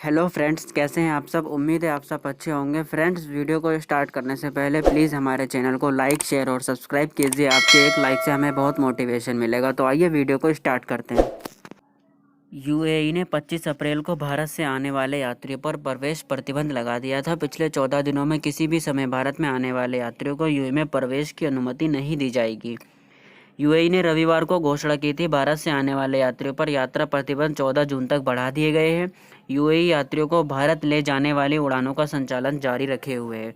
Hello friends, कैसे हैं आप सब। उम्मीद है आप सब अच्छे होंगे। फ्रेंड्स, वीडियो को स्टार्ट करने से पहले प्लीज़ हमारे चैनल को लाइक, शेयर और सब्सक्राइब कीजिए। आपके एक लाइक से हमें बहुत मोटिवेशन मिलेगा। तो आइए वीडियो को स्टार्ट करते हैं। यूएई ने 25 अप्रैल को भारत से आने वाले यात्रियों पर प्रवेश प्रतिबंध लगा दिया था। पिछले 14 दिनों में किसी भी समय भारत में आने वाले यात्रियों को यूएई में प्रवेश की अनुमति नहीं दी जाएगी। यूएई ने रविवार को घोषणा की थी, भारत से आने वाले यात्रियों पर यात्रा प्रतिबंध 14 जून तक बढ़ा दिए गए हैं। यूएई यात्रियों को भारत ले जाने वाली उड़ानों का संचालन जारी रखे हुए है।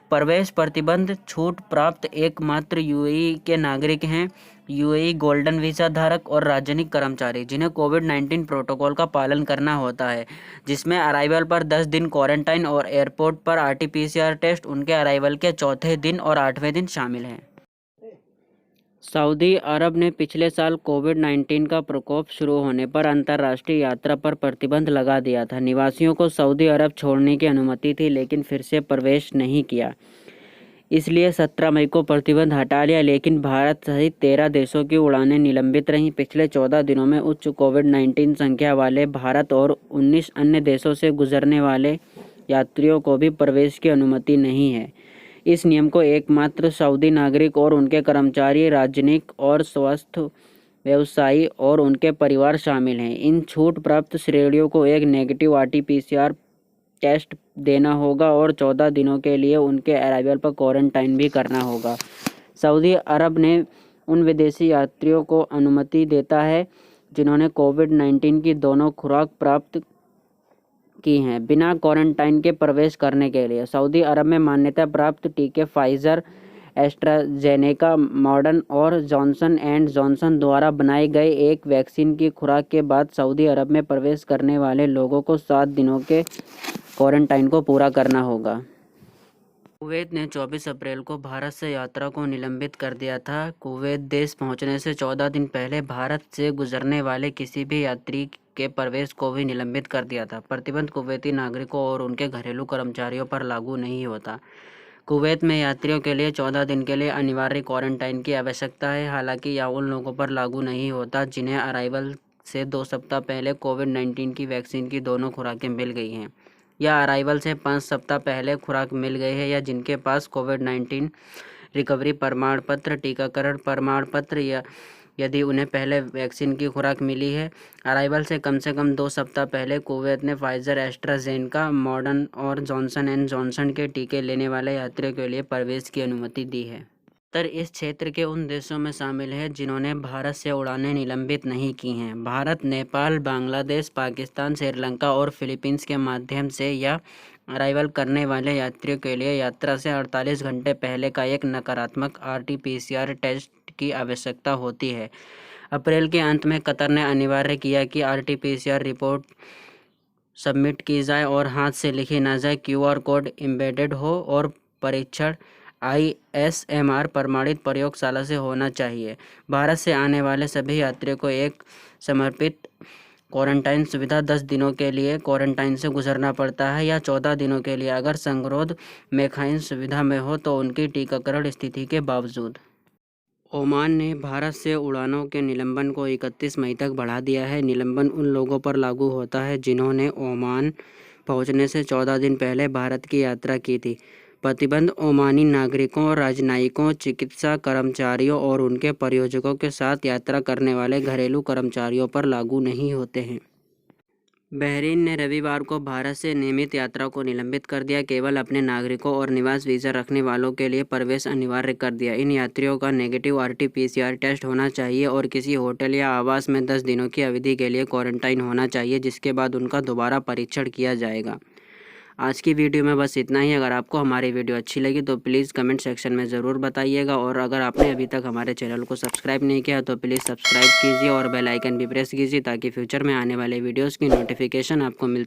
प्रवेश प्रतिबंध छूट प्राप्त एकमात्र यूएई के नागरिक हैं, यूएई गोल्डन वीज़ा धारक और राजनयिक कर्मचारी, जिन्हें कोविड-19 प्रोटोकॉल का पालन करना होता है, जिसमें अराइवल पर 10 दिन क्वारंटाइन और एयरपोर्ट पर आरटी-पीसीआर टेस्ट उनके अराइवल के चौथे दिन और 8वें दिन शामिल हैं। सऊदी अरब ने पिछले साल कोविड-19 का प्रकोप शुरू होने पर अंतर्राष्ट्रीय यात्रा पर प्रतिबंध लगा दिया था। निवासियों को सऊदी अरब छोड़ने की अनुमति थी, लेकिन फिर से प्रवेश नहीं किया। इसलिए 17 मई को प्रतिबंध हटा लिया, लेकिन भारत सहित 13 देशों की उड़ानें निलंबित रहीं। पिछले 14 दिनों में उच्च कोविड-19 संख्या वाले भारत और 19 अन्य देशों से गुजरने वाले यात्रियों को भी प्रवेश की अनुमति नहीं है। इस नियम को एकमात्र सऊदी नागरिक और उनके कर्मचारी, राजनयिक और स्वास्थ्य व्यवसायी और उनके परिवार शामिल हैं। इन छूट प्राप्त श्रेणियों को एक नेगेटिव आरटी-पीसीआर टेस्ट देना होगा और 14 दिनों के लिए उनके अराइवल पर क्वारंटाइन भी करना होगा। सऊदी अरब ने उन विदेशी यात्रियों को अनुमति देता है जिन्होंने कोविड-19 की दोनों खुराक प्राप्त की हैं, बिना क्वारंटाइन के प्रवेश करने के लिए। सऊदी अरब में मान्यता प्राप्त टीके फाइजर, एस्ट्राजेनेका, मॉडर्न और जॉनसन एंड जॉनसन द्वारा बनाए गए एक वैक्सीन की खुराक के बाद सऊदी अरब में प्रवेश करने वाले लोगों को 7 दिनों के क्वारंटाइन को पूरा करना होगा। कुवैत ने 24 अप्रैल को भारत से यात्रा को निलंबित कर दिया था। कुवैत देश पहुंचने से 14 दिन पहले भारत से गुजरने वाले किसी भी यात्री के प्रवेश को भी निलंबित कर दिया था। प्रतिबंध कुवैती नागरिकों और उनके घरेलू कर्मचारियों पर लागू नहीं होता। कुवैत में यात्रियों के लिए 14 दिन के लिए अनिवार्य क्वारंटाइन की आवश्यकता है। हालांकि यह उन लोगों पर लागू नहीं होता जिन्हें अराइवल से 2 सप्ताह पहले कोविड-19 की वैक्सीन की दोनों खुराकें मिल गई हैं, या अराइवल से 5 सप्ताह पहले खुराक मिल गई है, या जिनके पास कोविड-19 रिकवरी प्रमाण पत्र, टीकाकरण प्रमाण पत्र, या यदि उन्हें पहले वैक्सीन की खुराक मिली है। अराइवल से कम 2 सप्ताह पहले कुवैत ने फाइजर, एस्ट्राजेनेका, मॉडर्न और जॉनसन एंड जॉनसन के टीके लेने वाले यात्रियों के लिए प्रवेश की अनुमति दी है। उत्तर इस क्षेत्र के उन देशों में शामिल है जिन्होंने भारत से उड़ानें निलंबित नहीं की हैं। भारत, नेपाल, बांग्लादेश, पाकिस्तान, श्रीलंका और फिलीपींस के माध्यम से या अराइवल करने वाले यात्रियों के लिए यात्रा से 48 घंटे पहले का एक नकारात्मक आरटी-पीसीआर टेस्ट की आवश्यकता होती है। अप्रैल के अंत में कतर ने अनिवार्य किया कि आरटी-पीसीआर रिपोर्ट सबमिट की जाए और हाथ से लिखी न जाए, क्यूआर कोड एम्बेडेड हो और परीक्षण आईएसएमआर प्रमाणित प्रयोगशाला से होना चाहिए। भारत से आने वाले सभी यात्रियों को एक समर्पित क्वारंटाइन सुविधा 10 दिनों के लिए क्वारंटाइन से गुजरना पड़ता है, या 14 दिनों के लिए अगर संगरोध मेखाइन सुविधा में हो तो उनकी टीकाकरण स्थिति के बावजूद। ओमान ने भारत से उड़ानों के निलंबन को 31 मई तक बढ़ा दिया है। निलंबन उन लोगों पर लागू होता है जिन्होंने ओमान पहुंचने से 14 दिन पहले भारत की यात्रा की थी। प्रतिबंध ओमानी नागरिकों, राजनयिकों, चिकित्सा कर्मचारियों और उनके प्रायोजकों के साथ यात्रा करने वाले घरेलू कर्मचारियों पर लागू नहीं होते हैं। बहरीन ने रविवार को भारत से नियमित यात्रा को निलंबित कर दिया। केवल अपने नागरिकों और निवास वीज़ा रखने वालों के लिए प्रवेश अनिवार्य कर दिया। इन यात्रियों का नेगेटिव आरटी-पीसीआर टेस्ट होना चाहिए और किसी होटल या आवास में 10 दिनों की अवधि के लिए क्वारंटाइन होना चाहिए, जिसके बाद उनका दोबारा परीक्षण किया जाएगा। आज की वीडियो में बस इतना ही। अगर आपको हमारी वीडियो अच्छी लगी तो प्लीज़ कमेंट सेक्शन में ज़रूर बताइएगा, और अगर आपने अभी तक हमारे चैनल को सब्सक्राइब नहीं किया तो प्लीज़ सब्सक्राइब कीजिए और बेल आइकन भी प्रेस कीजिए ताकि फ्यूचर में आने वाले वीडियोज़ की नोटिफिकेशन आपको मिल